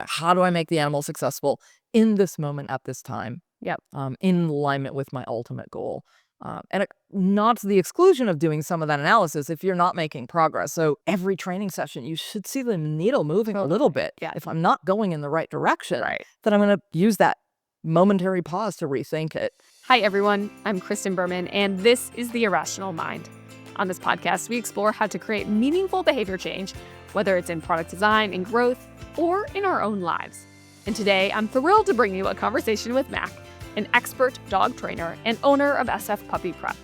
how do I make the animal successful in this moment at this time? Yep. In alignment with my ultimate goal. Not to the exclusion of doing some of that analysis if you're not making progress. So every training session, you should see the needle moving a little bit. Yeah. If I'm not going in the right direction, Right. then I'm going to use that momentary pause to rethink it. Hi, everyone. I'm Kristen Berman, and this is The Irrational Mind. On this podcast, we explore how to create meaningful behavior change, whether it's in product design and growth or in our own lives. And today, I'm thrilled to bring you a conversation with Mac, an expert dog trainer and owner of SF Puppy Prep.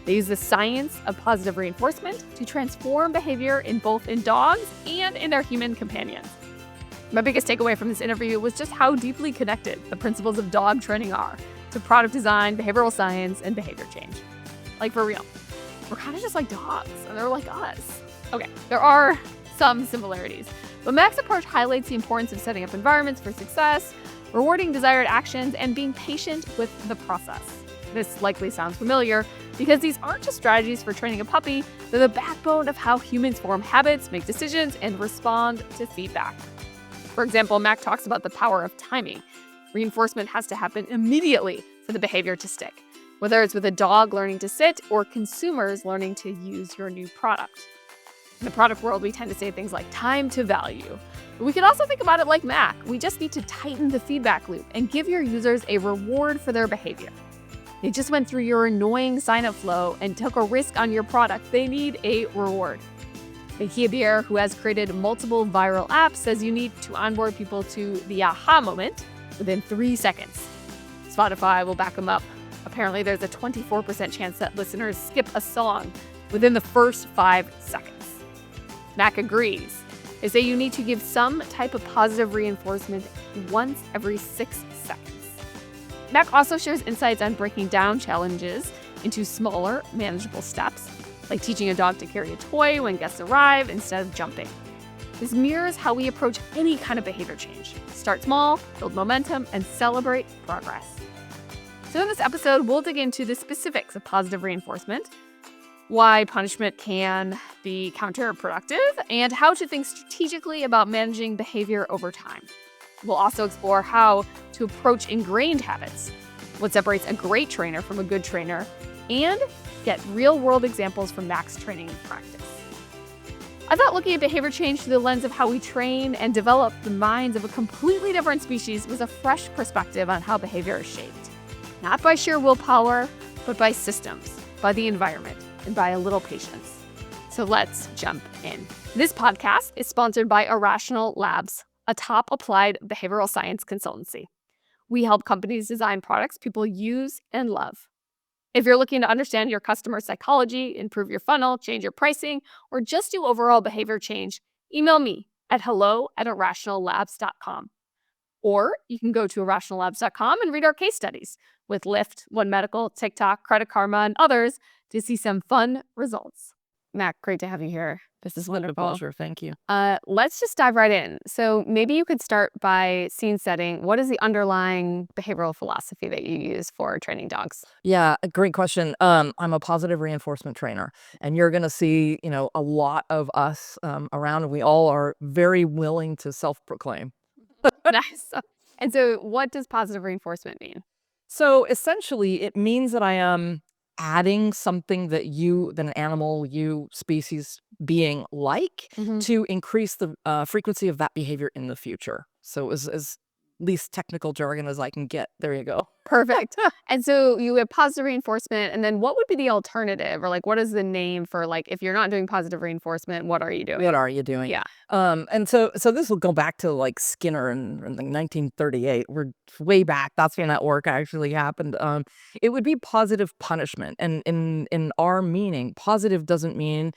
They use the science of positive reinforcement to transform behavior in dogs and in their human companions. My biggest takeaway from this interview was just how deeply connected the principles of dog training are to product design, behavioral science, and behavior change. Like, for real. We're kind of just like dogs, and they're like us. Okay, there are some similarities, but Mac's approach highlights the importance of setting up environments for success, rewarding desired actions, and being patient with the process. This likely sounds familiar because these aren't just strategies for training a puppy, they're the backbone of how humans form habits, make decisions, and respond to feedback. For example, Mac talks about the power of timing. Reinforcement has to happen immediately for the behavior to stick, whether it's with a dog learning to sit or consumers learning to use your new product. In the product world, we tend to say things like time to value. But we can also think about it like Mac. We just need to tighten the feedback loop and give your users a reward for their behavior. They just went through your annoying sign-up flow and took a risk on your product. They need a reward. Kia Beer, who has created multiple viral apps, says you need to onboard people to the aha moment within 3 seconds. Spotify will back them up. Apparently, there's a 24% chance that listeners skip a song within the first 5 seconds. Mac agrees. They say you need to give some type of positive reinforcement once every 6 seconds. Mac also shares insights on breaking down challenges into smaller, manageable steps, like teaching a dog to carry a toy when guests arrive instead of jumping. This mirrors how we approach any kind of behavior change. Start small, build momentum, and celebrate progress. So in this episode, we'll dig into the specifics of positive reinforcement, why punishment can be counterproductive, and how to think strategically about managing behavior over time. We'll also explore how to approach ingrained habits, what separates a great trainer from a good trainer, and get real-world examples from Mac's training practice. I thought looking at behavior change through the lens of how we train and develop the minds of a completely different species was a fresh perspective on how behavior is shaped. Not by sheer willpower, but by systems, by the environment, and by a little patience. So let's jump in. This podcast is sponsored by Irrational Labs, a top applied behavioral science consultancy. We help companies design products people use and love. If you're looking to understand your customer psychology, improve your funnel, change your pricing, or just do overall behavior change, email me at hello@irrationallabs.com. Or you can go to irrationallabs.com and read our case studies with Lyft, One Medical, TikTok, Credit Karma, and others to see some fun results. Mac, great to have you here. This is wonderful. Pleasure. Thank you. Let's just dive right in. So maybe you could start by scene setting. What is the underlying behavioral philosophy that you use for training dogs? Yeah, a great question. I'm a positive reinforcement trainer, and you're going to see, a lot of us around. We all are very willing to self-proclaim. Nice. And so what does positive reinforcement mean? So essentially, it means that I am adding something that an animal, species being like, to increase the frequency of that behavior in the future. So as least technical jargon as I can get. There you go. Perfect. And so you have positive reinforcement, and then what would be the alternative, or what is the name for, if you're not doing positive reinforcement, what are you doing? What are you doing? Yeah. And so this will go back to Skinner in 1938. We're way back. That's when that work actually happened. It would be positive punishment, and in our meaning, positive doesn't mean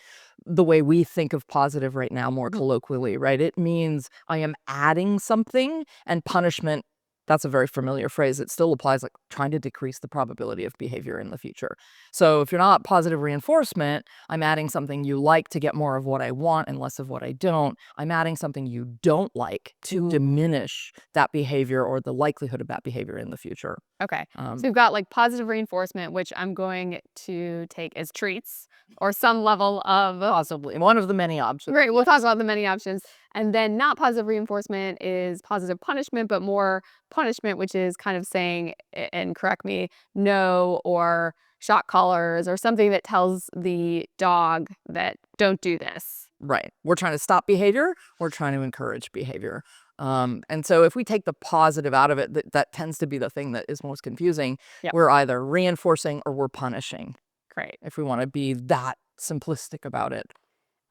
the way we think of positive right now, more colloquially, right? It means I am adding something, and punishment, that's a very familiar phrase. It still applies, trying to decrease the probability of behavior in the future. So if you're not positive reinforcement, I'm adding something you like to get more of what I want and less of what I don't. I'm adding something you don't like to diminish that behavior or the likelihood of that behavior in the future. Okay. So we've got positive reinforcement, which I'm going to take as treats. or some level of Possibly. One of the many options. Right, we'll talk about the many options. And then not positive reinforcement is positive punishment, but more punishment, which is kind of saying, and correct me, no, or shot collars, or something that tells the dog that don't do this. Right. We're trying to stop behavior. We're trying to encourage behavior. And so if we take the positive out of it, that tends to be the thing that is most confusing. Yep. We're either reinforcing or we're punishing. Great. If we want to be that simplistic about it.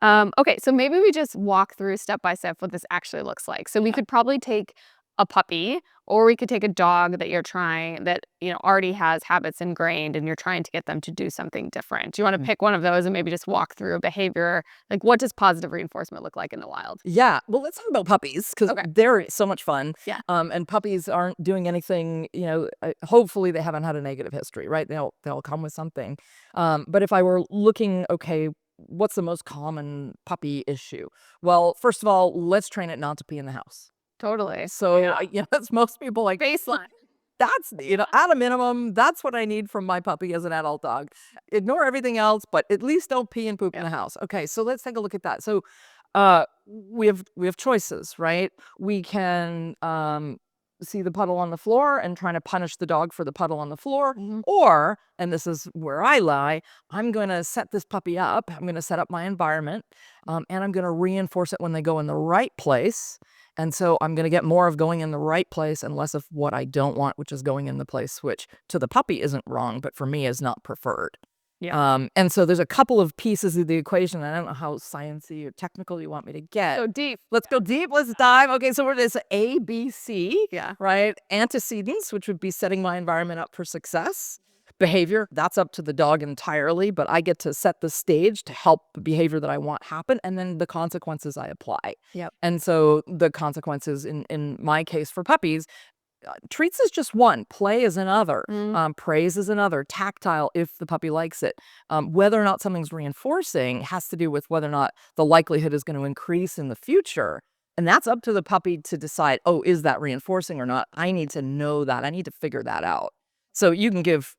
Okay, so maybe we just walk through step by step what this actually looks like. So we could probably take a puppy, or we could take a dog that you're trying that already has habits ingrained, and you're trying to get them to do something different. Do you want to pick one of those and maybe just walk through a behavior? Like, what does positive reinforcement look like in the wild? Yeah. Well, let's talk about puppies because Okay. they're so much fun. Yeah. And puppies aren't doing anything, hopefully they haven't had a negative history, right? They'll come with something. But if I were looking, okay, what's the most common puppy issue? Well, first of all, let's train it not to pee in the house. Totally. So, as most people like, Baseline. that's, at a minimum, that's what I need from my puppy as an adult dog. Ignore everything else, but at least don't pee and poop in the house. Okay, so let's take a look at that. So, we have choices, right? We can see the puddle on the floor and trying to punish the dog for the puddle on the floor, or, and this is where I lie, I'm going to set this puppy up. I'm going to set up my environment, and I'm going to reinforce it when they go in the right place. And so I'm going to get more of going in the right place and less of what I don't want, which is going in the place, which to the puppy isn't wrong, but for me is not preferred. Yeah. And so there's a couple of pieces of the equation. I don't know how sciencey or technical you want me to get. Go deep. Let's go deep. Let's dive. Okay, so we're this A, B, C. Yeah. Right? Antecedents, which would be setting my environment up for success. Behavior, that's up to the dog entirely, but I get to set the stage to help the behavior that I want happen, and then the consequences I apply. Yep. And so the consequences in my case for puppies, treats is just one, play is another, praise is another, tactile if the puppy likes it. Whether or not something's reinforcing has to do with whether or not the likelihood is going to increase in the future. And that's up to the puppy to decide, oh, is that reinforcing or not? I need to know that. I need to figure that out. So you can give,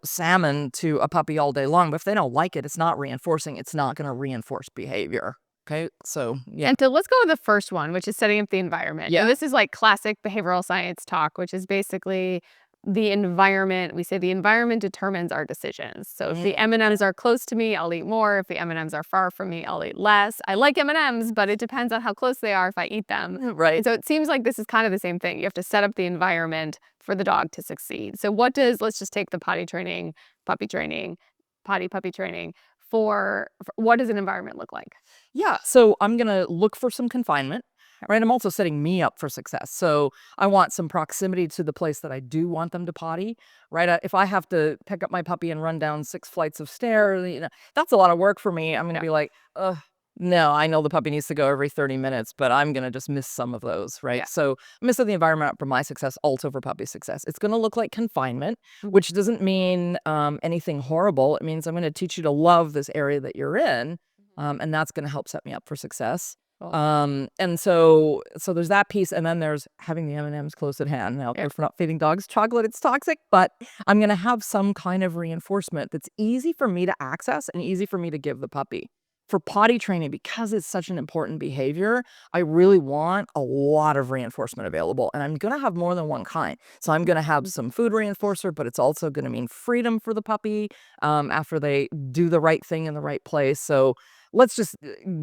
salmon to a puppy all day long, but if they don't like it, it's not reinforcing. It's not going to reinforce behavior. Okay, so yeah. And so let's go with the first one, which is setting up the environment. Yeah. And this is like classic behavioral science talk, which is basically the environment. We say the environment determines our decisions. So if the M&Ms are close to me, I'll eat more. If the M&Ms are far from me, I'll eat less. I like M&Ms, but it depends on how close they are if I eat them. Right. And so it seems like this is kind of the same thing. You have to set up the environment for the dog to succeed. So let's just take the potty training, puppy training, puppy training. For what does an environment look like? Yeah, so I'm going to look for some confinement, right? I'm also setting me up for success. So I want some proximity to the place that I do want them to potty, right? If I have to pick up my puppy and run down 6 flights of stairs, that's a lot of work for me. I'm going to be like, ugh. No, I know the puppy needs to go every 30 minutes, but I'm going to just miss some of those, right? Yeah. So I'm going to set the environment up for my success, also for puppy success. It's going to look like confinement, which doesn't mean anything horrible. It means I'm going to teach you to love this area that you're in, and that's going to help set me up for success. Cool. And so there's that piece, and then there's having the M&Ms close at hand. Now, if we're not feeding dogs chocolate, it's toxic, but I'm going to have some kind of reinforcement that's easy for me to access and easy for me to give the puppy. For potty training, because it's such an important behavior, I really want a lot of reinforcement available, and I'm going to have more than one kind. So I'm going to have some food reinforcer, but it's also going to mean freedom for the puppy after they do the right thing in the right place. So let's just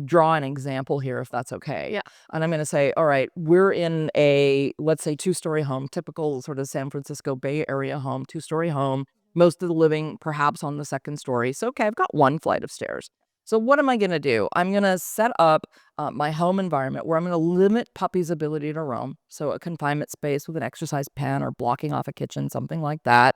draw an example here, if that's okay. Yeah. And I'm going to say, all right, we're in let's say 2-story home, typical sort of San Francisco Bay Area home, 2-story home, most of the living perhaps on the 2nd story. So, okay, I've got 1 flight of stairs. So what am I going to do? I'm going to set up my home environment where I'm going to limit puppy's ability to roam. So a confinement space with an exercise pen or blocking off a kitchen, something like that.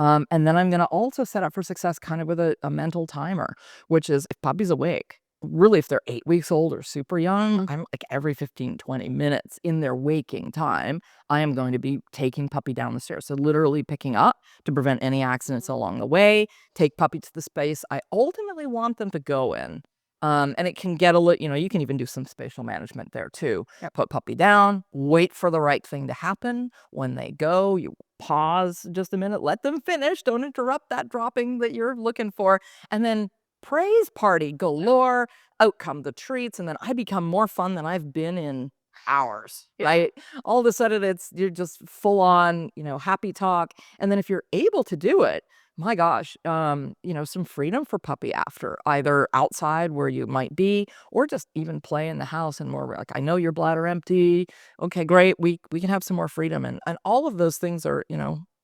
And then I'm going to also set up for success kind of with a mental timer, which is if puppy's awake, really if they're 8 weeks old or super young, I'm like every 15, 20 minutes in their waking time, I am going to be taking puppy down the stairs. So literally picking up to prevent any accidents along the way, take puppy to the space I ultimately want them to go in. And it can get you can even do some spatial management there too. Yep. Put puppy down, wait for the right thing to happen. When they go, you pause just a minute, let them finish. Don't interrupt that dropping that you're looking for. And then praise party galore. Out come the treats, and then I become more fun than I've been in hours, right? All of a sudden, you're just full on, happy talk. And then if you're able to do it, my gosh, some freedom for puppy after, either outside where you might be, or just even play in the house and more like, I know your bladder empty. Okay, great. We can have some more freedom. And all of those things are,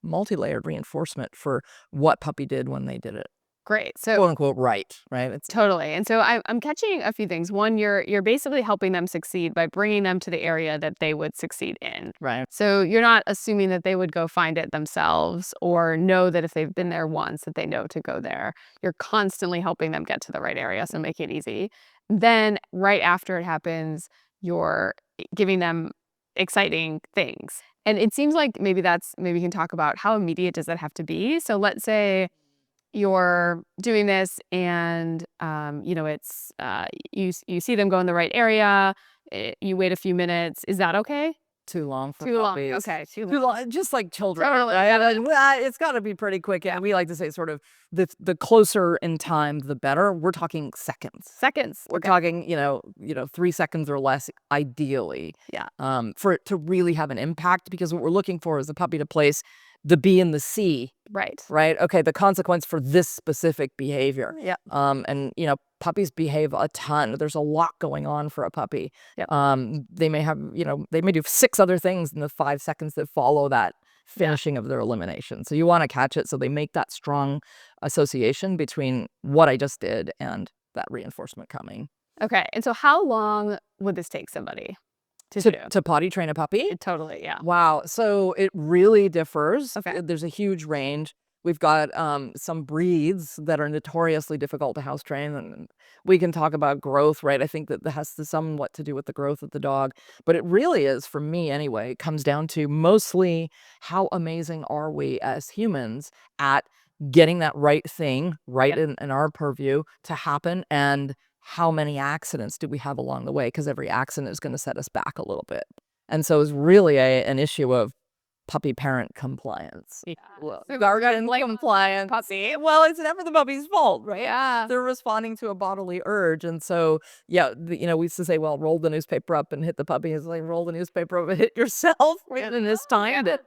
multi-layered reinforcement for what puppy did when they did it. Great. So Quote unquote, right? It's totally. And so I'm catching a few things. One, you're basically helping them succeed by bringing them to the area that they would succeed in. right. So you're not assuming that they would go find it themselves or know that if they've been there once that they know to go there. You're constantly helping them get to the right area, so make it easy. Then right after it happens, you're giving them exciting things. And it seems like maybe we can talk about how immediate does that have to be? So let's say you're doing this and it's you see them go in the right area, you wait a few minutes. Is that okay? Too long for Too long. puppies. Okay, too Too long. long, just like children, Totally. right? Well, it's got to be pretty quick. And we like to say sort of the closer in time, the better. We're talking seconds. Seconds. We're Okay. talking, 3 seconds or less, ideally. Yeah. For it to really have an impact, because what we're looking for is the puppy to place the B and the C, Right. right? Okay, the consequence for this specific behavior. Yeah. And puppies behave a ton. There's a lot going on for a puppy. Yep. They may have, they may do 6 other things in the 5 seconds that follow that finishing of their elimination. So you want to catch it so they make that strong association between what I just did and that reinforcement coming. Okay. And so how long would this take somebody to do? To potty train a puppy? Totally. Yeah. Wow. So it really differs. Okay. There's a huge range. We've got some breeds that are notoriously difficult to house train, and we can talk about growth, right? I think that has somewhat to do with the growth of the dog, but it really is, for me anyway, it comes down to mostly how amazing are we as humans at getting that right thing right in our purview to happen, and how many accidents do we have along the way? Because every accident is going to set us back a little bit. And so it's really an issue of puppy parent compliance. Yeah. Well, So guardian compliance. puppy. Well, it's never the puppy's fault, right? Yeah. They're responding to a bodily urge. And so, yeah, we used to say, well, roll the newspaper up and hit the puppy. It's like, roll the newspaper up and hit yourself. And it's timed it,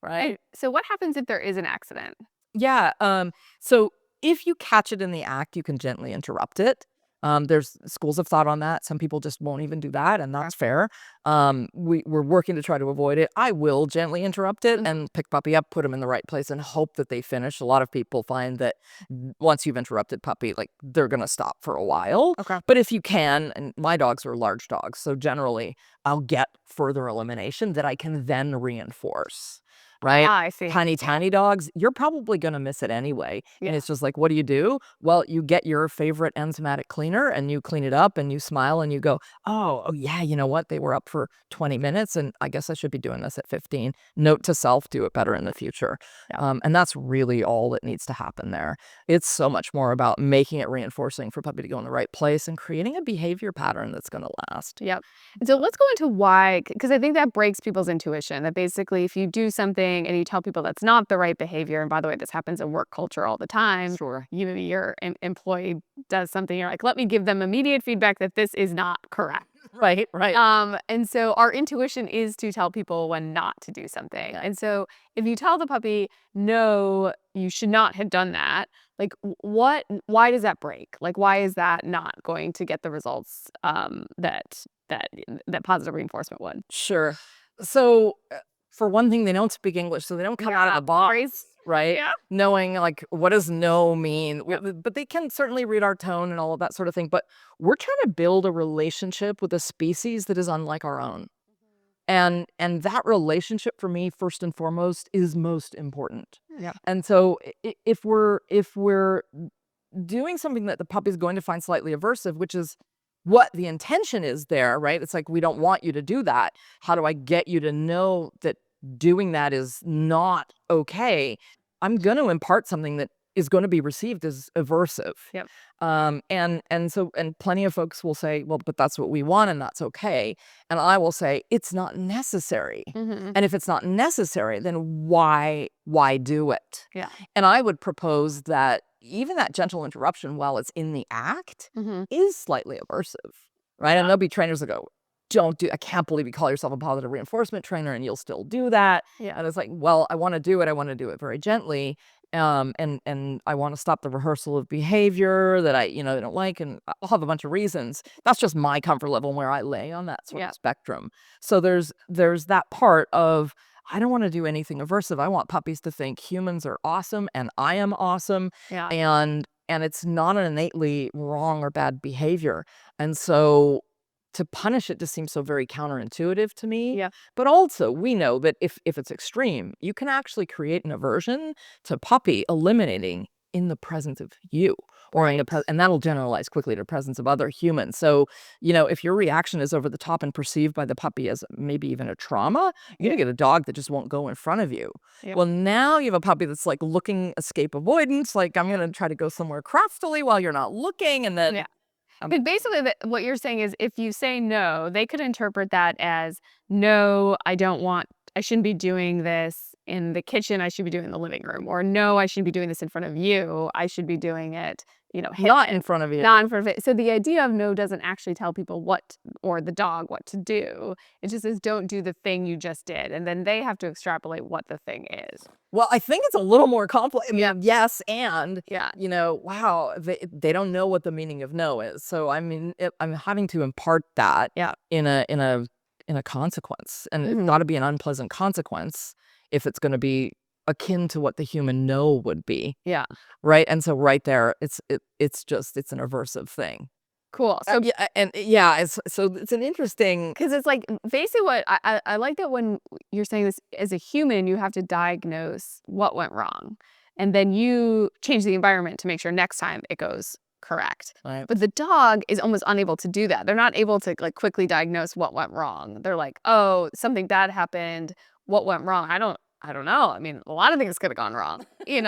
right? So what happens if there is an accident? Yeah. So if you catch it in the act, you can gently interrupt it. There's schools of thought on that. Some people just won't even do that, and that's fair. We're working to try to avoid it. I will gently interrupt it and pick puppy up, put them in the right place, and hope that they finish. A lot of people find that once you've interrupted puppy, like, they're gonna stop for a while. Okay. But if you can, and my dogs are large dogs, so generally I'll get further elimination that I can then reinforce. Right? I see. Tiny dogs, you're probably going to miss it anyway. Yeah. And it's just like, what do? Well, you get your favorite enzymatic cleaner and you clean it up and you smile and you go, oh yeah, you know what? They were up for 20 minutes and I guess I should be doing this at 15. Note to self, do it better in the future. Yeah. And that's really all that needs to happen there. It's so much more about making it reinforcing for puppy to go in the right place and creating a behavior pattern that's going to last. Yep. And so let's go into why, because I think that breaks people's intuition, that basically if you do something and you tell people that's not the right behavior, and by the way, this happens in work culture all the time. Sure. Your employee does something, you're like, let me give them immediate feedback that this is not correct. Right. And so our intuition is to tell people when not to do something. And so if you tell the puppy, no, you should not have done that, like why does that break? Like, why is that not going to get the results that positive reinforcement would? Sure. So for one thing, they don't speak English, so they don't come out of the box, right? Yeah. Knowing like, what does no mean? But they can certainly read our tone and all of that sort of thing. But we're trying to build a relationship with a species that is unlike our own. And that relationship for me, first and foremost, is most important. Yeah. And so if we're doing something that the puppy's going to find slightly aversive, which is what the intention is there, right? It's like, we don't want you to do that. How do I get you to know that doing that is not okay? I'm going to impart something that is going to be received as aversive. Yep. And plenty of folks will say, well, but that's what we want and that's okay. And I will say it's not necessary. Mm-hmm. And if it's not necessary, then why do it? Yeah. And I would propose that even that gentle interruption while it's in the act Mm-hmm. is slightly aversive, right? And there'll be trainers that go, I can't believe you call yourself a positive reinforcement trainer and you'll still do that. Yeah. And it's like, well, I want to do it. I want to do it very gently. And I want to stop the rehearsal of behavior that I don't like. And I'll have a bunch of reasons. That's just my comfort level and where I lay on that sort of spectrum. So there's that part of, I don't want to do anything aversive. I want puppies to think humans are awesome and I am awesome. Yeah. And it's not an innately wrong or bad behavior. And so to punish it just seems so very counterintuitive to me. Yeah. But also, we know that if it's extreme, you can actually create an aversion to puppy eliminating in the presence of you, or and that'll generalize quickly to presence of other humans. So, if your reaction is over the top and perceived by the puppy as maybe even a trauma, you're gonna get a dog that just won't go in front of you. Yep. Well, now you have a puppy that's like looking escape avoidance, like I'm gonna try to go somewhere craftily while you're not looking, and then But basically, what you're saying is if you say no, they could interpret that as, no, I shouldn't be doing this in the kitchen. I should be doing it in the living room. Or no, I shouldn't be doing this in front of you. I should be doing it, not in front of you. not in front of it. So the idea of no doesn't actually tell people or the dog what to do. It just says, don't do the thing you just did. And then they have to extrapolate what the thing is. Well, I think it's a little more complex. I mean, yes, and Yeah. wow, they don't know what the meaning of no is. So I mean, I'm having to impart that in a consequence, and it's got to be an unpleasant consequence if it's going to be akin to what the human no would be. Yeah. Right. And so right there, it's an aversive thing. Cool. So it's an interesting, because it's like basically what I like that when you're saying this as a human, you have to diagnose what went wrong, and then you change the environment to make sure next time it goes correct. Right. But the dog is almost unable to do that. They're not able to like quickly diagnose what went wrong. They're like, oh, something bad happened. What went wrong? I don't know. I mean, a lot of things could have gone wrong. And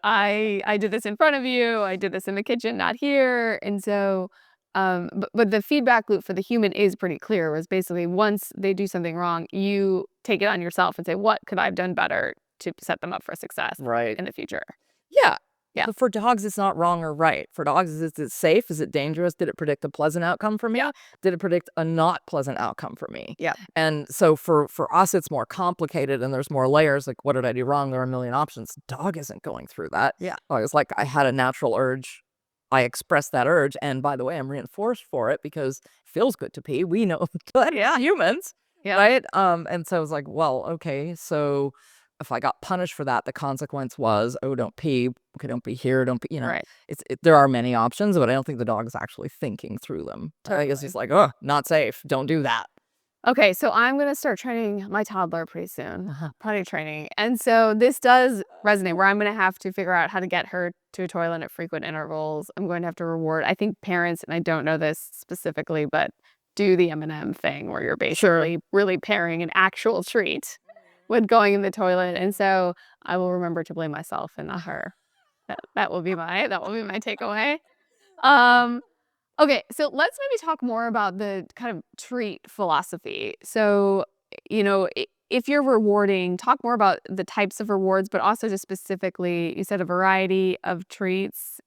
I did this in front of you. I did this in the kitchen, not here. And so, but the feedback loop for the human is pretty clear. Was basically once they do something wrong, you take it on yourself and say, what could I have done better to set them up for success in the future? Yeah. Yeah. But for dogs, it's not wrong or right. For dogs, is it safe? Is it dangerous? Did it predict a pleasant outcome for me? Yeah. Did it predict a not pleasant outcome for me? Yeah. And so for us, it's more complicated and there's more layers. Like, what did I do wrong? There are a million options. Dog isn't going through that. Yeah. Dog is like, I had a natural urge. I expressed that urge. And by the way, I'm reinforced for it because it feels good to pee. We know that humans. Yeah. Right. And so I was like, well, okay, so if I got punished for that, the consequence was, oh, don't pee. Okay, don't be here. Don't be, Right. There are many options, but I don't think the dog is actually thinking through them. I guess he's like, oh, not safe. Don't do that. Okay, so I'm going to start training my toddler pretty soon, potty training. And so this does resonate where I'm going to have to figure out how to get her to a toilet at frequent intervals. I'm going to have to reward, I think parents, and I don't know this specifically, but do the M&M thing where you're basically really pairing an actual treat with going in the toilet. And so I will remember to blame myself and not her. That will be my takeaway. Okay, so let's maybe talk more about the kind of treat philosophy. So, if you're rewarding, talk more about the types of rewards, but also just specifically, you said a variety of treats.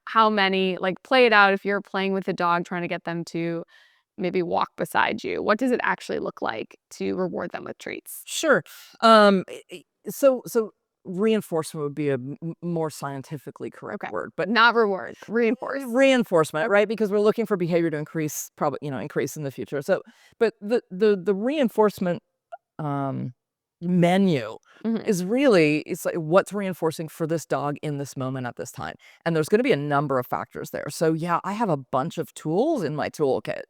How many, like play it out if you're playing with a dog, trying to get them to maybe walk beside you. What does it actually look like to reward them with treats? Sure. So reinforcement would be a more scientifically correct word, but not reward, reinforce. Reinforcement, right? Because we're looking for behavior to increase, probably, increase in the future. So, but the reinforcement menu is really, it's like, what's reinforcing for this dog in this moment at this time? And there's going to be a number of factors there. So yeah, I have a bunch of tools in my toolkit.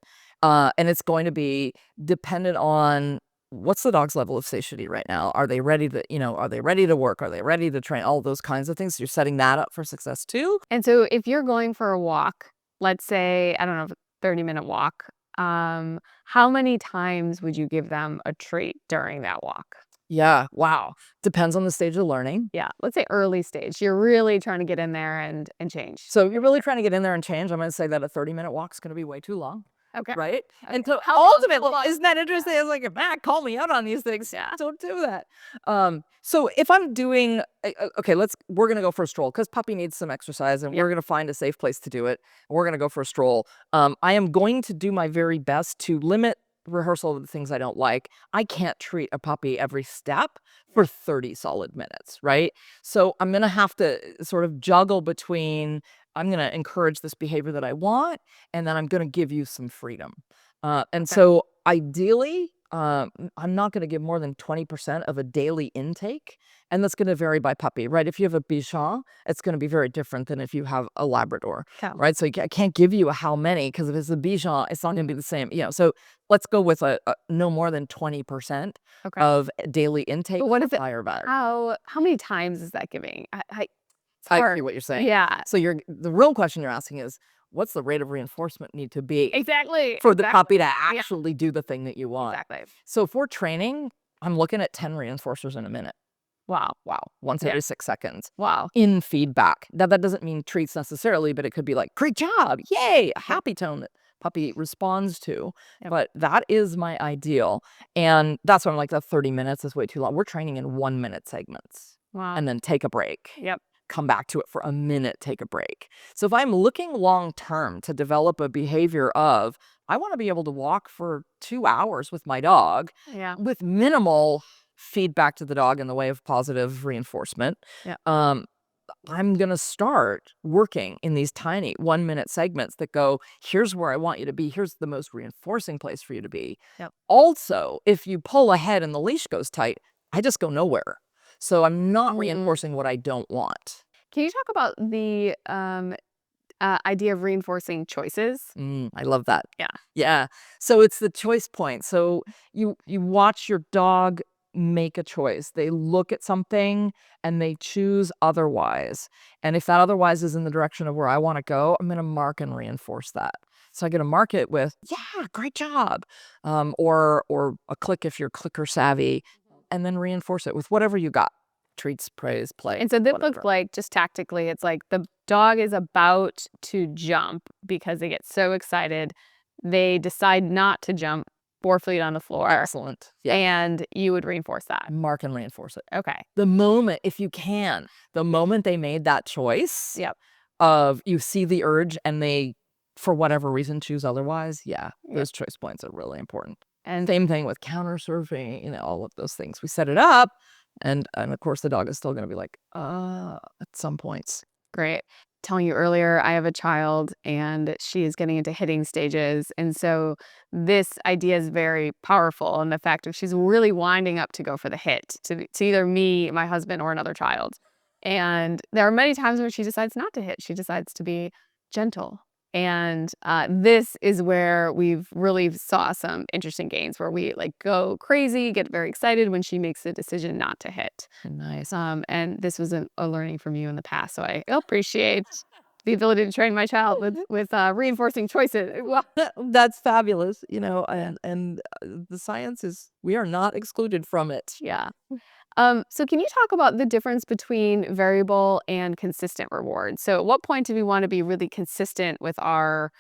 And it's going to be dependent on what's the dog's level of satiety right now? Are they ready to, are they ready to work? Are they ready to train? All those kinds of things. So you're setting that up for success too. And so if you're going for a walk, let's say, I don't know, 30-minute walk, how many times would you give them a treat during that walk? Yeah. Wow. Depends on the stage of learning. Yeah, let's say early stage. You're really trying to get in there and change. So if you're really trying to get in there and change, I'm going to say that a 30-minute walk is going to be way too long. Okay. Right? Okay. And so How ultimately, long? isn't that interesting? It's like, call me out on these things. Yeah. Don't do that. So if I'm doing, okay, we're going to go for a stroll because puppy needs some exercise and Yep. we're going to find a safe place to do it. We're going to go for a stroll. I am going to do my very best to limit rehearsal of the things I don't like. I can't treat a puppy every step for 30 solid minutes, right? So I'm going to have to sort of juggle between I'm going to encourage this behavior that I want, and then I'm going to give you some freedom. And Okay. so ideally, I'm not going to give more than 20% of a daily intake. And that's going to vary by puppy, right? If you have a Bichon, it's going to be very different than if you have a Labrador, Okay. right? So I can't give you a how many because if it's a Bichon, it's not going to be the same. So let's go with a no more than 20% Okay. of daily intake. But what is it? Higher value. How many times is that giving? It's I hard. see what you're saying. Yeah. So the real question you're asking is, what's the rate of reinforcement need to be Exactly. for the puppy to Yeah. actually do the thing that you want? Exactly. So if we're training, I'm looking at 10 reinforcers in a minute. Wow. Once Yeah. every 6 seconds. Wow. In feedback. Now, that doesn't mean treats necessarily, but it could be like, great job, yay, a happy tone that puppy responds to. Yep. But that is my ideal. And that's why I'm like, that 30 minutes is way too long. We're training in 1-minute segments. Wow. And then take a break. Yep. Come back to it for a minute, take a break. So if I'm looking long term to develop a behavior of, I want to be able to walk for 2 hours with my dog Yeah. with minimal feedback to the dog in the way of positive reinforcement. Yeah. I'm going to start working in these tiny 1-minute segments that go, here's where I want you to be. Here's the most reinforcing place for you to be. Yep. Also, if you pull ahead and the leash goes tight, I just go nowhere. So I'm not reinforcing what I don't want. Can you talk about the idea of reinforcing choices? I love that. Yeah. Yeah. So it's the choice point. So you watch your dog make a choice. They look at something and they choose otherwise. And if that otherwise is in the direction of where I want to go, I'm going to mark and reinforce that. So I'm going to mark it with, yeah, great job. Or a click if you're clicker savvy, and then reinforce it with whatever you got. Treats, praise, play. And so this whatever. looks like, just tactically, it's like the dog is about to jump because they get so excited. They decide not to jump 4 feet on the floor. Excellent. Yeah. And you would reinforce that. Mark and reinforce it. Okay. The moment, if you can, the moment they made that choice Yep. of you see the urge and they, for whatever reason, choose otherwise, those choice points are really important. And same thing with counter surfing, all of those things. We set it up, and of course the dog is still going to be like, at some points. great. Telling you earlier, I have a child and she is getting into hitting stages. And so this idea is very powerful. And the fact that she's really winding up to go for the hit to either me, my husband, or another child. And there are many times where she decides not to hit. She decides to be gentle. And this is where we've really saw some interesting gains where we like go crazy, get very excited when she makes the decision not to hit. Nice. And this was a learning from you in the past. So I appreciate the ability to train my child with reinforcing choices. Well, That's fabulous, and the science is, we are not excluded from it. yeah. So can you talk about the difference between variable and consistent rewards? So at what point do we want to be really consistent with our,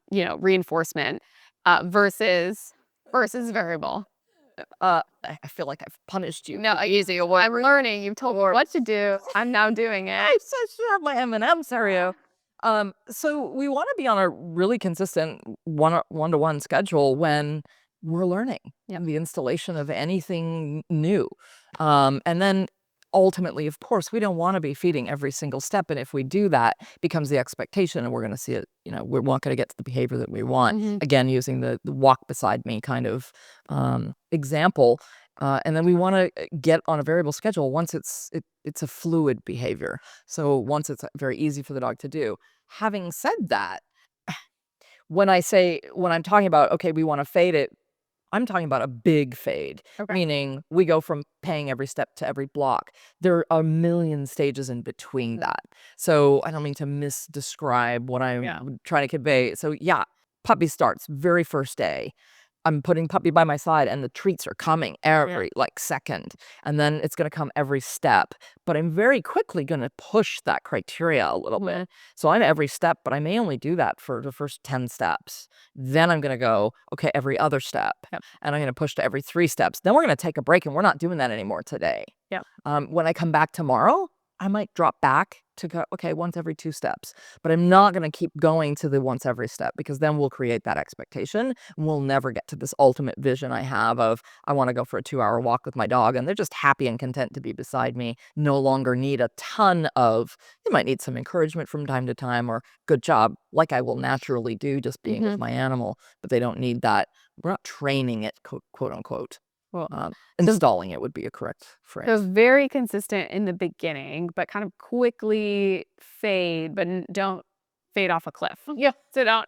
reinforcement versus variable? I feel like I've punished you. No, easy. I'm learning. You've told me what to do. I'm now doing it. I should have my M&M cereal. So we want to be on a really consistent one-to-one schedule when we're learning the installation of anything new. And then ultimately, of course, we don't want to be feeding every single step. And if we do that, it becomes the expectation and we're going to see it, we're not going to get to the behavior that we want. Again, using the walk beside me kind of example. And then we want to get on a variable schedule once it's a fluid behavior. So once it's very easy for the dog to do. Having said that, when I'm talking about, okay, we want to fade it, I'm talking about a big fade, meaning we go from paying every step to every block. There are a million stages in between that. So I don't mean to misdescribe what I'm trying to convey. So puppy starts very first day. I'm putting puppy by my side and the treats are coming every like second, and then it's going to come every step, but I'm very quickly going to push that criteria a little bit. So I'm every step, but I may only do that for the first 10 steps. Then I'm going to go, okay, every other step, and I'm going to push to every 3 steps. Then we're going to take a break, and we're not doing that anymore today. When I come back tomorrow, I might drop back to go, okay, once every 2 steps, but I'm not going to keep going to the once every step, because then we'll create that expectation and we'll never get to this ultimate vision I have of, I want to go for a 2-hour walk with my dog and they're just happy and content to be beside me. No longer need a ton of, they might need some encouragement from time to time or good job, like I will naturally do just being with my animal, but they don't need that. We're not training it, quote unquote. Installing it would be a correct phrase. So very consistent in the beginning, but kind of quickly fade, but don't fade off a cliff. So don't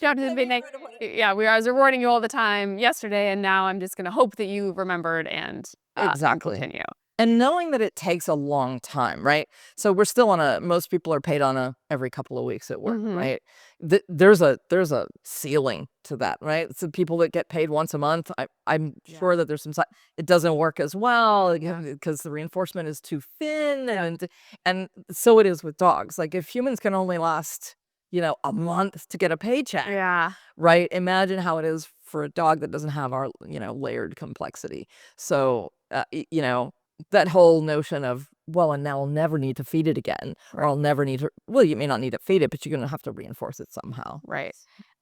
just be like, I was rewarding you all the time yesterday, and now I'm just going to hope that you remembered and continue. And knowing that it takes a long time, right? So we're still on most people are paid on a every couple of weeks at work, right? There's a ceiling to that, right? So people that get paid once a month, I'm sure that there's some, it doesn't work as well because the reinforcement is too thin. And so it is with dogs. Like if humans can only last, a month to get a paycheck, right? Imagine how it is for a dog that doesn't have our, layered complexity. So, that whole notion of, well, and now I'll never need to feed it again, or I'll never need to, well, you may not need to feed it, but you're going to have to reinforce it somehow. Right.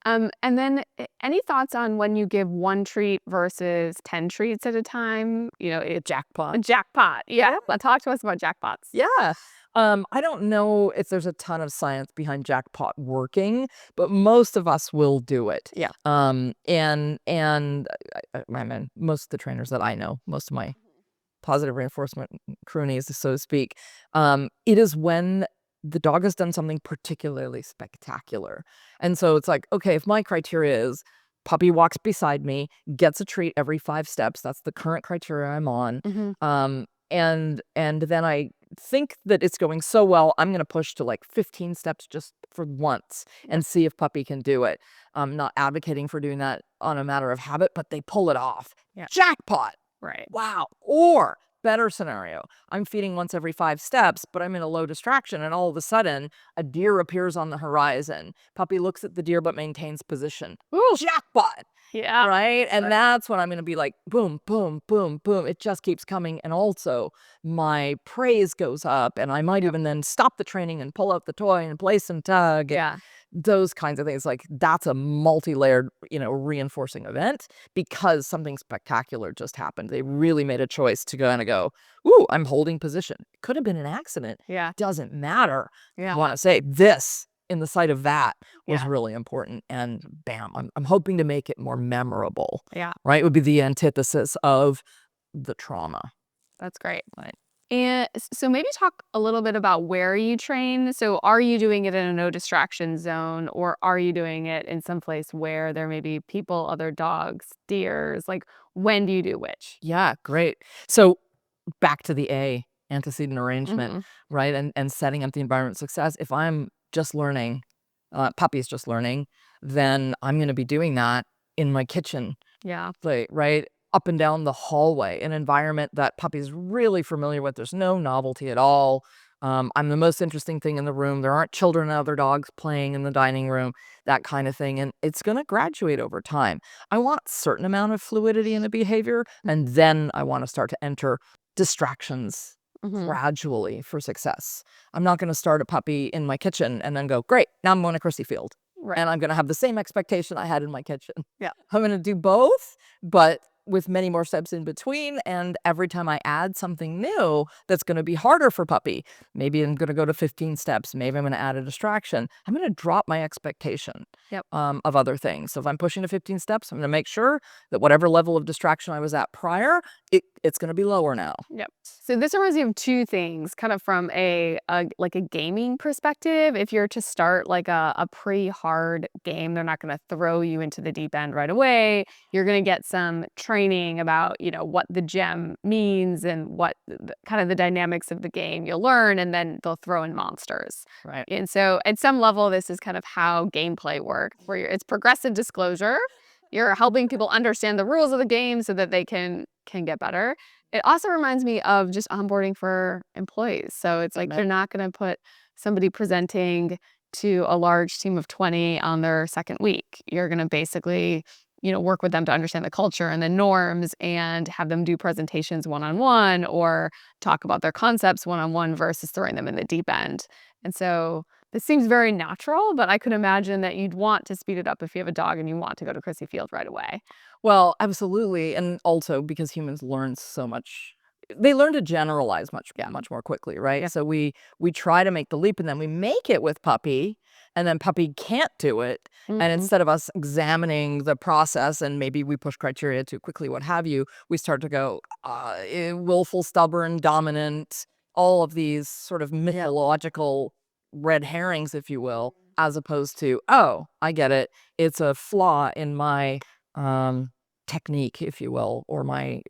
And then any thoughts on when you give 1 treat versus 10 treats at a time? A jackpot. Yeah. Talk to us about jackpots. Yeah. I don't know if there's a ton of science behind jackpot working, but most of us will do it. And I mean, most of the trainers that I know, most of my positive reinforcement croonies, so to speak, it is when the dog has done something particularly spectacular. And so it's like, okay, if my criteria is puppy walks beside me, gets a treat every 5 steps, that's the current criteria I'm on. And then I think that it's going so well, I'm going to push to like 15 steps just for once and see if puppy can do it. I'm not advocating for doing that on a matter of habit, but they pull it off. Jackpot. Right. Wow. Or better scenario, I'm feeding once every 5 steps, but I'm in a low distraction, and all of a sudden a deer appears on the horizon. Puppy looks at the deer but maintains position. Ooh, jackpot. Right? And that's when I'm going to be like, boom, boom, boom, boom. It just keeps coming. And also my praise goes up, and I might even then stop the training and pull out the toy and play some tug. Those kinds of things. Like that's a multi-layered, reinforcing event because something spectacular just happened. They really made a choice to go, ooh, I'm holding position. It could have been an accident. Doesn't matter. I want to say this in the sight of that was really important, and bam, I'm hoping to make it more memorable. Right? It would be the antithesis of the trauma. That's great. And so maybe talk a little bit about where you train. So are you doing it in a no distraction zone, or are you doing it in some place where there may be people, other dogs, deers? Like when do you do which? Yeah, great. So back to the antecedent arrangement, right? And setting up the environment of success. If I'm just learning, puppy's just learning, then I'm going to be doing that in my kitchen. Right? Up and down the hallway, an environment that puppy's really familiar with. There's no novelty at all. I'm the most interesting thing in the room. There aren't children and other dogs playing in the dining room, that kind of thing. And it's going to graduate over time. I want a certain amount of fluidity in the behavior, and then I want to start to enter distractions gradually for success. I'm not going to start a puppy in my kitchen and then go, great, now I'm going to Chrissy Field. And I'm going to have the same expectation I had in my kitchen. I'm going to do both, but with many more steps in between. And every time I add something new that's going to be harder for puppy, maybe I'm going to go to 15 steps. Maybe I'm going to add a distraction. I'm going to drop my expectation of other things. So if I'm pushing to 15 steps, I'm going to make sure that whatever level of distraction I was at prior, it's going to be lower now. So this reminds me of 2 things, kind of from a gaming perspective. If you're to start like a pretty hard game, they're not going to throw you into the deep end right away. You're going to get some training about, what the gem means and what kind of the dynamics of the game you'll learn, and then they'll throw in monsters. Right. And so at some level, this is kind of how gameplay works, where it's progressive disclosure. You're helping people understand the rules of the game so that they can get better. It also reminds me of just onboarding for employees. So it's like you're not going to put somebody presenting to a large team of 20 on their second week. You're going to basically, work with them to understand the culture and the norms and have them do presentations one-on-one or talk about their concepts one-on-one versus throwing them in the deep end. And so this seems very natural, but I could imagine that you'd want to speed it up if you have a dog and you want to go to Chrissy Field right away. Well, absolutely, and also because humans learn so much, they learn to generalize much more quickly, right? Yeah. So we try to make the leap, and then we make it with puppy, and then puppy can't do it, and Mhm. instead of us examining the process and maybe we push criteria too quickly, what have you, we start to go, willful, stubborn, dominant, all of these sort of mythological red herrings, if you will, as opposed to, "Oh, I get it. It's a flaw in my, um, technique, if you will, or my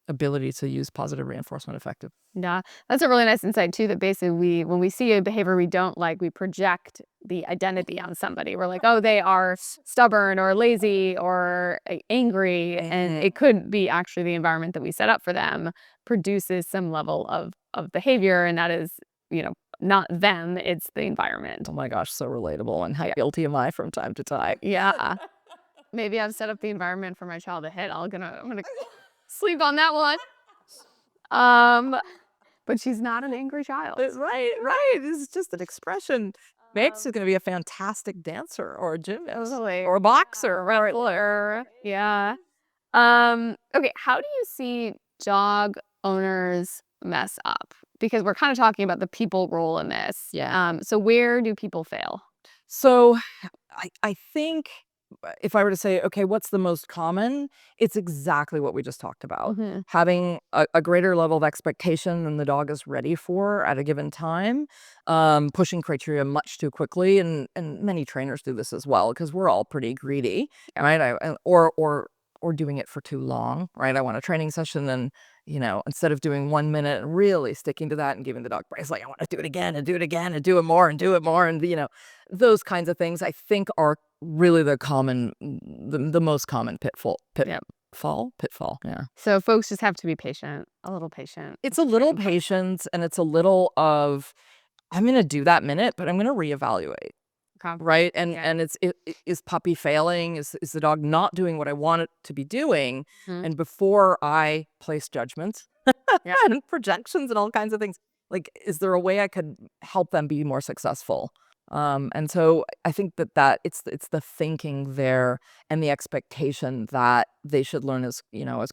ability to use positive reinforcement effective." Yeah, that's a really nice insight too, that basically when we see a behavior we don't like, we project the identity on somebody. We're like, "Oh, they are stubborn or lazy or angry," and Mhm. it could be actually the environment that we set up for them produces some level of behavior, and that is, not them, it's the environment. Oh my gosh, so relatable, and how Yeah. guilty am I from time to time. Yeah. Maybe I've set up the environment for my child to hit. I'm gonna sleep on that one. Um, but she's not an angry child. Right, right, this is just an expression. Max is Um, gonna be a fantastic dancer or a gymnast Totally. or a boxer, right? Wrestler. Yeah. Okay, how do you see dog owners mess up? Because we're kind of talking about the people role in this. Yeah. So where do people fail? So, I think, if I were to say, "Okay, what's the most common?" It's exactly what we just talked about. Mhm. Having a greater level of expectation than the dog is ready for at a given time, pushing criteria much too quickly, and many trainers do this as well, because 'cause we're all pretty greedy, right? Or doing it for too long, right? I want a training session, and, instead of doing 1 minute and really sticking to that and giving the dog praise, like, "I wanna do it again and do it again and do it more and do it more," and, those kinds of things I think are really the most common Yeah. pitfall, yeah. So folks just have to be patient, a little patient. It's a little patience, and it's a little of, "I'm gonna do that minute, but I'm gonna reevaluate," Okay. right? And Yeah. and is puppy failing? Is the dog not doing what I want it to be doing? Mhm. And before I place judgments Yeah. and projections and all kinds of things, like, is there a way I could help them be more successful? And so I think that it's the thinking there and the expectation that they should learn as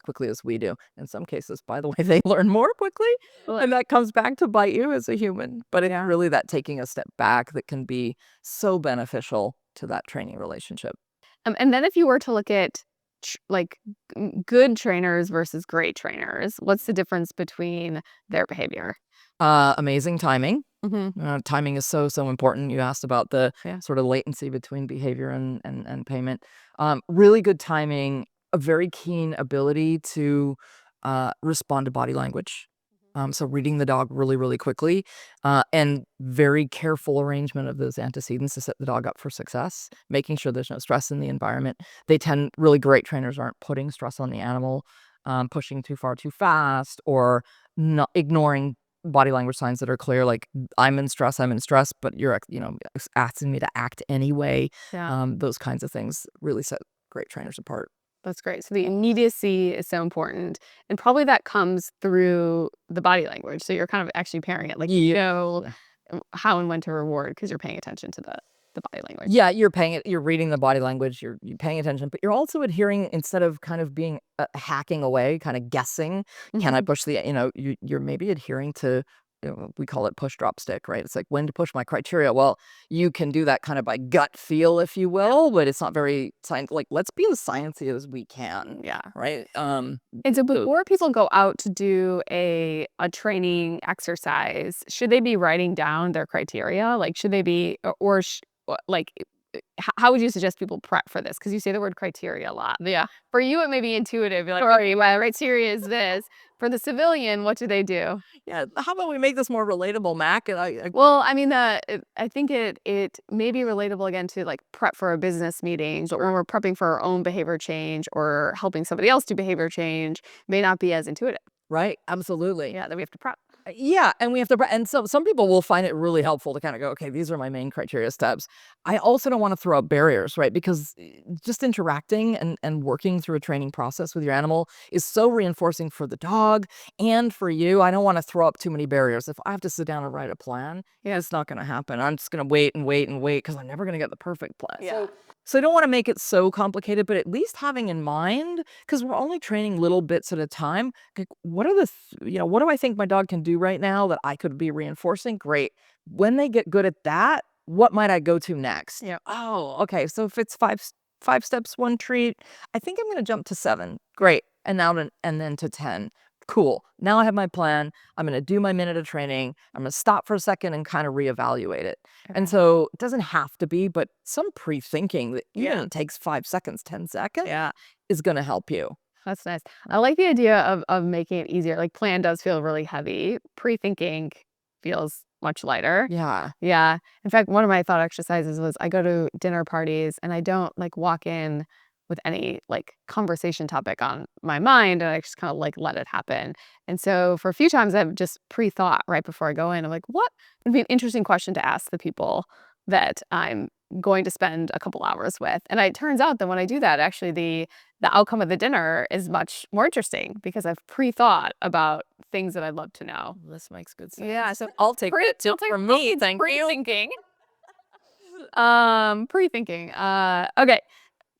quickly as we do. In some cases, by the way, they learn more quickly, Well, and that comes back to bite you as a human. But it's yeah. really that taking a step back that can be so beneficial to that training relationship. And then if you were to look at like good trainers versus great trainers, what's the difference between their behavior? Amazing timing. Hmm. Timing is so important. You asked about the Yeah. sort of latency between behavior and payment. Really good timing, a very keen ability to respond to body language. So reading the dog really quickly, and very careful arrangement of those antecedents to set the dog up for success, making sure there's no stress in the environment. Really great trainers aren't putting stress on the animal, pushing too far too fast, or not ignoring body language signs that are clear, like, I'm in stress, but you're, asking me to act anyway. Yeah. Those kinds of things really set great trainers apart. That's great. So the immediacy is so important. And probably that comes through the body language. So you're kind of actually pairing it. Like you Yeah. know how and when to reward because you're paying attention to the body language. Yeah, you're reading the body language, you're paying attention, but you're also adhering instead of kind of being, hacking away, kinda guessing. Can I Mhm. push you're maybe adhering to, we call it push, drop, stick, right? It's like when to push my criteria. Well, you can do that kind of by gut feel, if you will, but it's not very like, let's be as sciencey as we can, Yeah. right? And so So before people go out to do a training exercise, should they be writing down their criteria? Like, should they be, like, how would you suggest people prep for this? Because you say the word criteria a lot. yeah. For you, it may be intuitive. You're like, all right, my criteria is this. For the civilian, what do they do? Yeah, how about we make this more relatable, Mac? And Well, I mean, I think it may be relatable again to like prep for a business meeting, but when we're prepping for our own behavior change or helping somebody else do behavior change, may not be as intuitive. right, absolutely. Yeah, that we have to prep. Yeah, and we have to, and so some people will find it really helpful to kind of go, okay, these are my main criteria steps. I also don't want to throw up barriers, right? Because just interacting and working through a training process with your animal is so reinforcing for the dog and for you. I don't want to throw up too many barriers. If I have to sit down and write a plan, yeah, it's not going to happen. I'm just going to wait and wait and wait because I'm never going to get the perfect plan. Yeah. So I don't want to make it so complicated, but at least having in mind, because we're only training little bits at a time. Like, what are what do I think my dog can do right now that I could be reinforcing? Great. When they get good at that, what might I go to next? Yeah. Oh, okay. So if it's five steps, one treat, I think I'm going to jump to 7. Great. And now and then to 10. Cool. Now I have my plan. I'm going to do my minute of training. I'm going to stop for a second and kind of reevaluate it. And Okay. so it doesn't have to be, but some pre-thinking that Yeah. it takes 5 seconds, 10 seconds Yeah. is going to help you. That's nice. I like the idea of making it easier. Like plan does feel really heavy. Pre-thinking feels much lighter. Yeah. Yeah. In fact, one of my thought exercises was I go to dinner parties and I don't like walk in with any like conversation topic on my mind and I just kind of like let it happen. And so for a few times I've just pre-thought right before I go in. I'm like, what would be an interesting question to ask the people that I'm going to spend a couple hours with? And it turns out that when I do that, actually the outcome of the dinner is much more interesting because I've pre-thought about things that I'd love to know. This makes good sense. Yeah, so I'll take it too from me. Thank you. pre-thinking. Pre-thinking. Okay.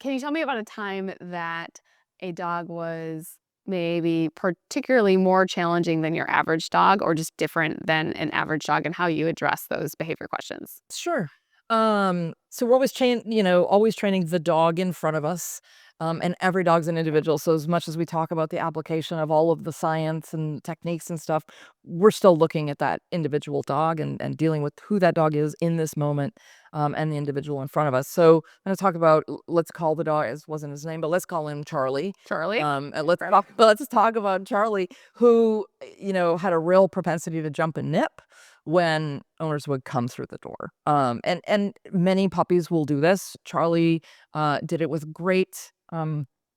Can you tell me about a time that a dog was maybe particularly more challenging than your average dog or just different than an average dog and how you address those behavior questions? Sure. So we're always training the dog in front of us. And every dog's an individual. So as much as we talk about the application of all of the science and techniques and stuff, we're still looking at that individual dog and dealing with who that dog is in this moment, and the individual in front of us. So I'm going to talk about, let's call the dog, it wasn't his name, but let's call him Charlie. Charlie? And let's talk about Charlie, who, had a real propensity to jump and nip when owners would come through the door. And many puppies will do this. Charlie did it with great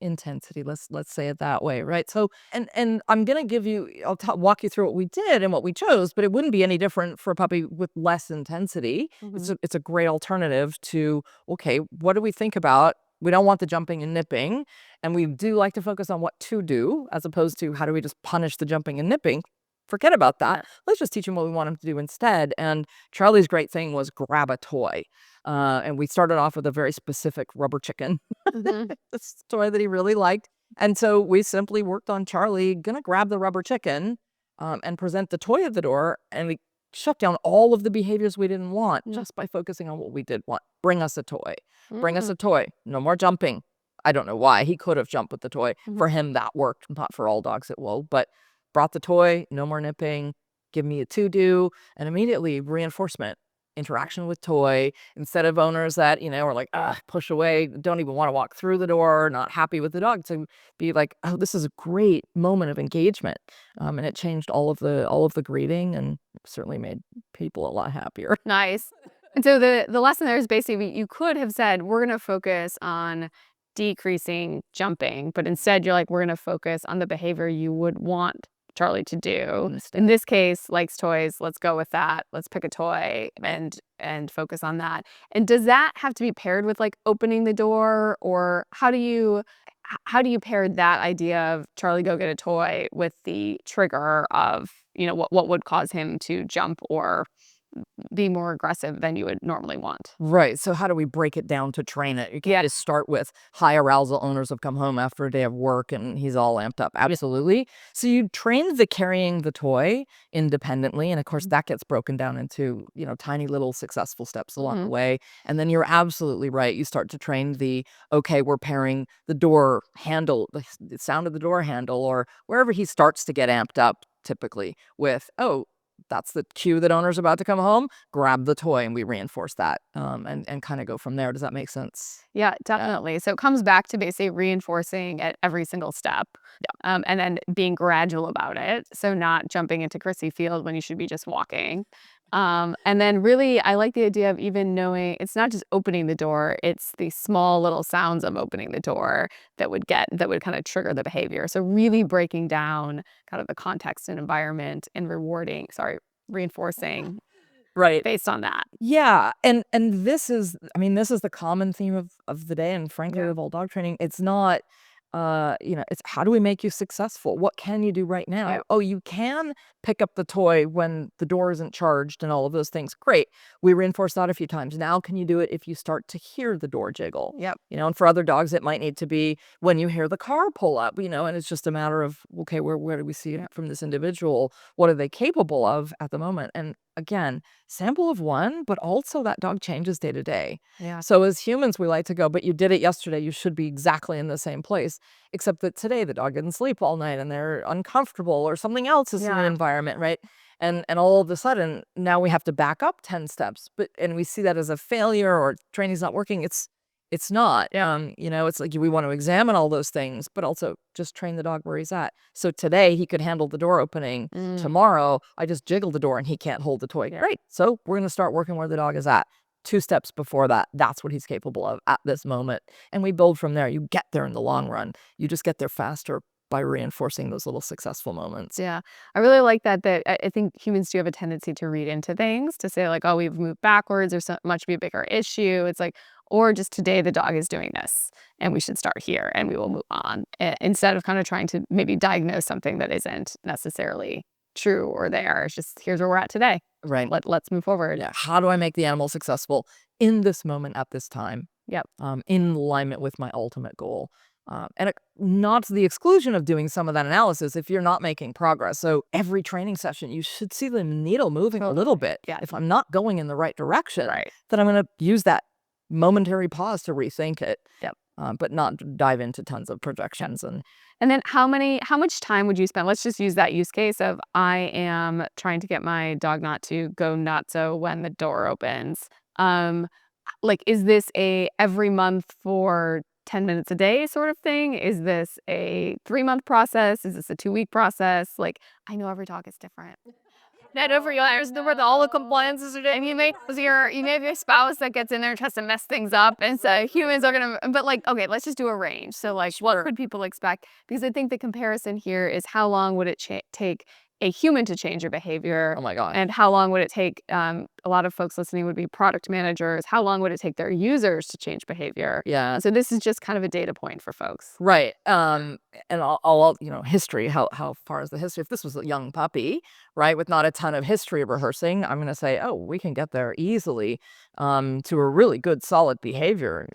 intensity. Let's say it that way, right? So, and I'm gonna give you, walk you through what we did and what we chose, but it wouldn't be any different for a puppy with less intensity. Mhm. It's a great alternative to, okay, what do we think about? We don't want the jumping and nipping, and we do like to focus on what to do as opposed to how do we just punish the jumping and nipping. Forget about that. Let's just teach him what we want him to do instead. And Charlie's great thing was grab a toy. And we started off with a very specific rubber chicken, Mhm. this toy that he really liked. And so we simply worked on Charlie gonna grab the rubber chicken, and present the toy at the door. And we shut down all of the behaviors we didn't want Mm. just by focusing on what we did want. Bring us a toy. Bring us Mm. a toy. No more jumping. I don't know why. He could have jumped with the toy. Mhm. For him, that worked. Not for all dogs, it will. But brought the toy, no more nipping, give me a to-do, and immediately reinforcement, interaction with toy, instead of owners that, are like, push away, don't even want to walk through the door, not happy with the dog, to be like, oh, this is a great moment of engagement. And it changed all of the greeting and certainly made people a lot happier. Nice. And so the lesson there is basically you could have said, we're going to focus on decreasing jumping, but instead you're like, we're going to focus on the behavior you would want Charlie to do. In this case, likes toys. Let's go with that. Let's pick a toy and focus on that. And does that have to be paired with like opening the door, or how do you pair that idea of Charlie go get a toy with the trigger of what would cause him to jump or be more aggressive than you would normally want? Right. So how do we break it down to train it? You can't Yeah. just start with high arousal owners have come home after a day of work and he's all amped up. Absolutely. So you train the carrying the toy independently. And of course, that gets broken down into, tiny little successful steps along the Mhm. way. And then you're absolutely right. You start to train okay, we're pairing the door handle, the sound of the door handle, or wherever he starts to get amped up typically with, oh, that's the cue that owner's about to come home, grab the toy, and we reinforce that, and kind of go from there. Does that make sense? Yeah, definitely. So it comes back to basically reinforcing at every single step, and then being gradual about it. So not jumping into Chrissy Field when you should be just walking. And then really, I like the idea of even knowing it's not just opening the door; it's the small little sounds of opening the door that would kind of trigger the behavior. So really breaking down kind of the context and environment and reinforcing Right. based on that. Yeah, and this is, I mean, this is the common theme of the day, and frankly, Yeah. of all dog training. It's not, it's how do we make you successful? What can you do right now? Yeah. Oh, you can pick up the toy when the door isn't charged and all of those things. Great. We reinforce that a few times. Now, can you do it if you start to hear the door jiggle? Yep. And for other dogs, it might need to be when you hear the car pull up, and it's just a matter of, okay, where do we see it from this individual? What are they capable of at the moment? And again, sample of one, but also that dog changes day to day. Yeah. So as humans, we like to go, but you did it yesterday. You should be exactly in the same place, except that today the dog didn't sleep all night and they're uncomfortable or something else is in the Yeah. environment, right? And all of a sudden now we have to back up 10 steps, and we see that as a failure or training's not working. It's not. Yeah. It's like we want to examine all those things, but also just train the dog where he's at. So today he could handle the door opening. Tomorrow I just jiggle the door and he can't hold the toy. Yeah. Great. So we're going to start working where the dog is at. 2 steps before that, that's what he's capable of at this moment. And we build from there. You get there in the long run. You just get there faster by reinforcing those little successful moments. Yeah. I really like that I think humans do have a tendency to read into things, to say like, oh, we've moved backwards or so much be a bigger issue. It's like, or just today the dog is doing this and we should start here and we will move on, instead of kind of trying to maybe diagnose something that isn't necessarily true or there. It's just, here's where we're at today. Right. Let's move forward. Yeah. How do I make the animal successful in this moment at this time? Yep. In alignment with my ultimate goal. Not to the exclusion of doing some of that analysis if you're not making progress. So every training session, you should see the needle moving a little bit. Yeah. If I'm not going in the right direction, Right. then I'm going to use that momentary pause to rethink it. Yep. But not dive into tons of projections. And then how much time would you spend? Let's just use that use case of I am trying to get my dog not to go nutso when the door opens. Like, is this a every month for 10 minutes a day sort of thing? Is this a 3-month process? Is this a 2-week process? Like, I know every dog is different. Not every there's with all the compliances are and you may have your spouse that gets in there and tries to mess things up, and so humans are gonna, but like, okay, let's just do a range. So like, what could people expect? Because I think the comparison here is how long would it take a human to change your behavior? Oh my God. And how long would it take, a lot of folks listening would be product managers, how long would it take their users to change behavior? Yeah. So this is just kind of a data point for folks. Right. And I'll history, how far is the history? If this was a young puppy, right, with not a ton of history of rehearsing, I'm going to say, oh, we can get there easily to a really good, solid behavior,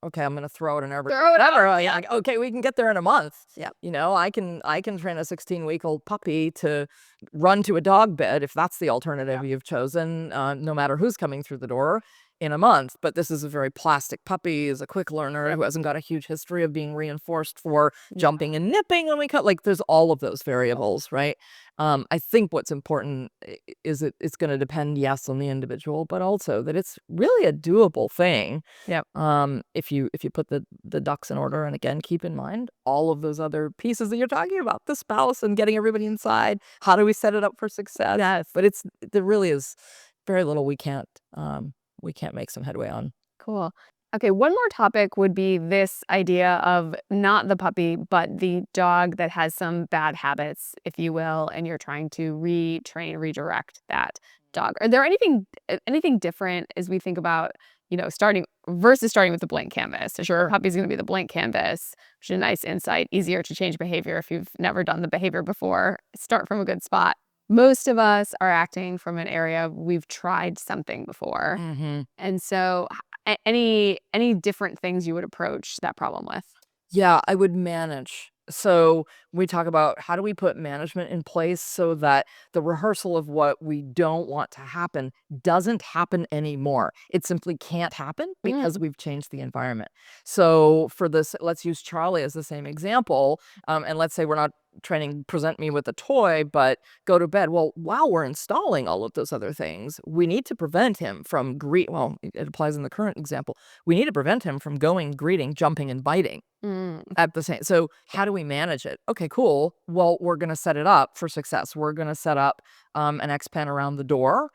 okay, I'm going to throw it in every, Throw it out. whatever. Yeah, like, okay, we can get there in a month. Yeah. I can train a 16-week-old puppy to run to a dog bed if that's the alternative you've chosen, no matter who's coming through the door, in a month. But this is a very plastic puppy, is a quick learner who hasn't got a huge history of being reinforced for jumping and nipping when we cut. Like, there's all of those variables, right? I think what's important is it's going to depend, yes, on the individual, but also that it's really a doable thing. Yep. If you put the ducks in order, and again, keep in mind all of those other pieces that you're talking about, the spouse and getting everybody inside. How do we set it up for success? Yes. But there really is very little we can't make some headway on. Cool. Okay, one more topic would be this idea of not the puppy, but the dog that has some bad habits, if you will, and you're trying to retrain, redirect that dog. Are there anything different as we think about, starting with the blank canvas? So sure, puppy's going to be the blank canvas, which is a nice insight, easier to change behavior if you've never done the behavior before. Start from a good spot. Most of us are acting from an area of we've tried something before. Mm-hmm. And so any different things you would approach that problem with? Yeah, I would manage. So we talk about how do we put management in place so that the rehearsal of what we don't want to happen doesn't happen anymore. It simply can't happen because we've changed the environment. So for this, let's use Charlie as the same example. And let's say we're not training, present me with a toy, but go to bed. Well, while we're installing all of those other things, we need to prevent him from well, it applies in the current example. We need to prevent him from going, greeting, jumping, and biting Mm. at the same. So how do we manage it? Okay, cool. Well, we're going to set it up for success. We're going to set up an X pen around the door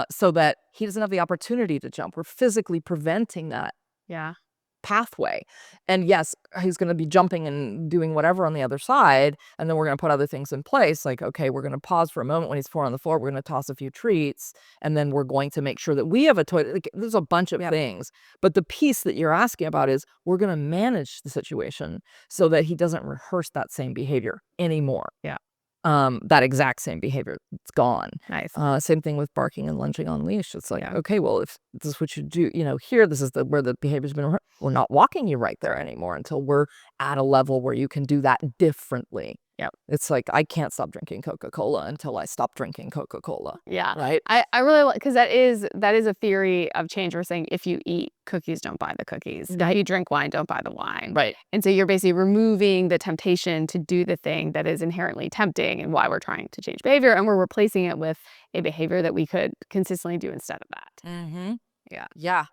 so that he doesn't have the opportunity to jump. We're physically preventing that Yeah. pathway. And yes, he's going to be jumping and doing whatever on the other side. And then we're going to put other things in place. Like, okay, we're going to pause for a moment when he's 4 on the floor. We're going to toss a few treats. And then we're going to make sure that we have a toy. Like, there's a bunch of things. But the piece that you're asking about is we're going to manage the situation so that he doesn't rehearse that same behavior anymore. Yeah. That exact same behavior, it's gone. Nice. Same thing with barking and lunging on leash. It's like, Yeah. okay, well, if this is what you do, here, this is where the behavior's been. We're not walking you right there anymore until we're at a level where you can do that differently. Yep. It's like, I can't stop drinking Coca-Cola until I stop drinking Coca-Cola. Yeah. Right. I really like, because that is a theory of change. We're saying if you eat cookies, don't buy the cookies. If you drink wine, don't buy the wine. Right. And so you're basically removing the temptation to do the thing that is inherently tempting and why we're trying to change behavior, and we're replacing it with a behavior that we could consistently do instead of that. Mm-hmm. Yeah. Yeah.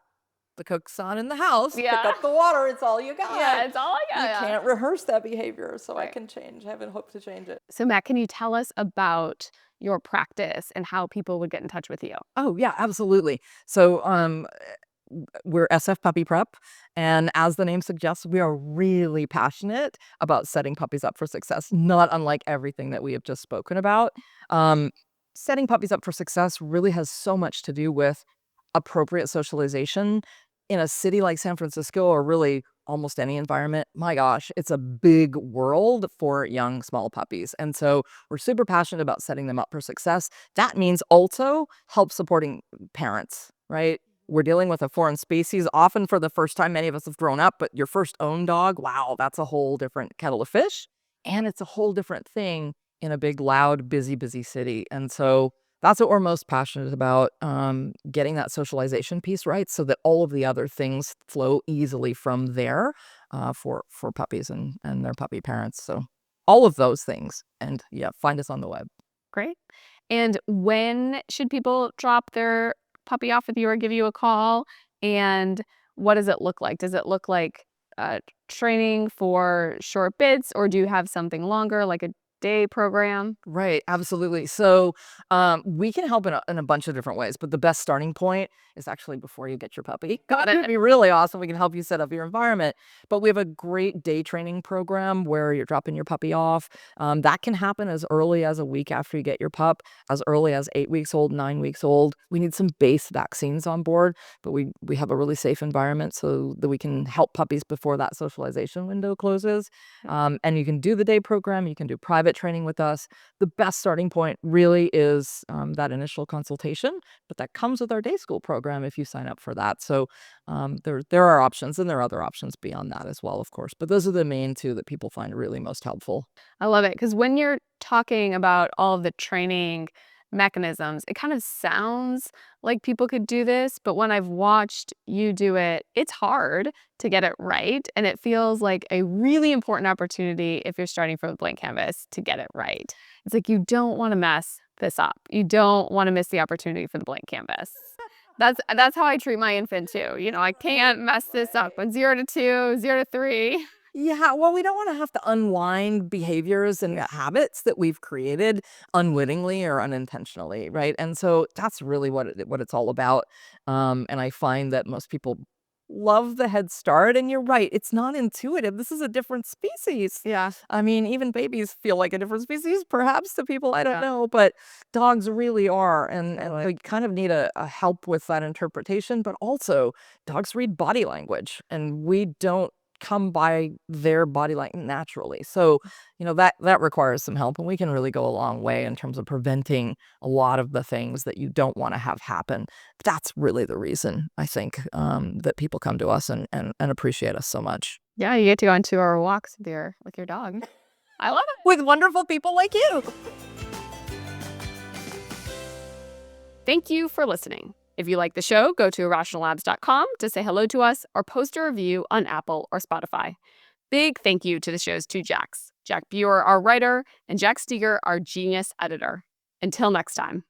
The Coke's on in the house. Yeah. Pick up the water. It's all you got. Yeah, it's all I got. You can't rehearse that behavior, so I Right. can change. I haven't hoped to change it. So Matt, can you tell us about your practice and how people would get in touch with you? Oh, yeah, absolutely. So, we're SF Puppy Prep, and as the name suggests, we are really passionate about setting puppies up for success, not unlike everything that we have just spoken about. Setting puppies up for success really has so much to do with appropriate socialization in a city like San Francisco, or really almost any environment. My gosh, it's a big world for young, small puppies. And so we're super passionate about setting them up for success. That means also help supporting parents, right? We're dealing with a foreign species. Often for the first time, many of us have grown up, but your first own dog, wow, that's a whole different kettle of fish. And it's a whole different thing in a big, loud, busy city. And so that's what we're most passionate about, getting that socialization piece right so that all of the other things flow easily from there for puppies and their puppy parents. So all of those things. And yeah, find us on the web. Great. And when should people drop their puppy off with you or give you a call? And what does it look like? Does it look like training for short bits, or do you have something longer, like a day program? Right, absolutely. So we can help in a bunch of different ways, but the best starting point is actually before you get your puppy. Got it. It'd be really awesome. We can help you set up your environment, but we have a great day training program where you're dropping your puppy off. That can happen as early as a week after you get your pup, as early as 8 weeks old, 9 weeks old. We need some base vaccines on board, but we have a really safe environment so that we can help puppies before that socialization window closes. And you can do the day program. You can do private training with us. The best starting point really is that initial consultation, but that comes with our day school program if you sign up for that. So there are options, and there are other options beyond that as well, of course. But those are the main two that people find really most helpful. I love it, because when you're talking about all of the training mechanisms, it kind of sounds like people could do this, but when I've watched you do it, it's hard to get it right, and it feels like a really important opportunity if you're starting from a blank canvas to get it right. It's like you don't want to mess this up. You don't want to miss the opportunity for the blank canvas. That's how I treat my infant too. I can't mess this up. When 0 to 2, 0 to 3. Yeah, well, we don't want to have to unwind behaviors and habits that we've created unwittingly or unintentionally, right? And so that's really what it's all about. And I find that most people love the head start, and you're right, it's not intuitive. This is a different species. Yeah. I mean, even babies feel like a different species, perhaps to people, I don't Yeah. know, but dogs really are, and we kind of need a help with that interpretation. But also, dogs read body language, and we don't come by their body language naturally. So, that requires some help, and we can really go a long way in terms of preventing a lot of the things that you don't want to have happen. That's really the reason, I think, that people come to us and appreciate us so much. Yeah, you get to go on 2-hour walks with your dog. I love it. With wonderful people like you. Thank you for listening. If you like the show, go to irrationallabs.com to say hello to us or post a review on Apple or Spotify. Big thank you to the show's two Jacks, Jack Buer, our writer, and Jack Steger, our genius editor. Until next time.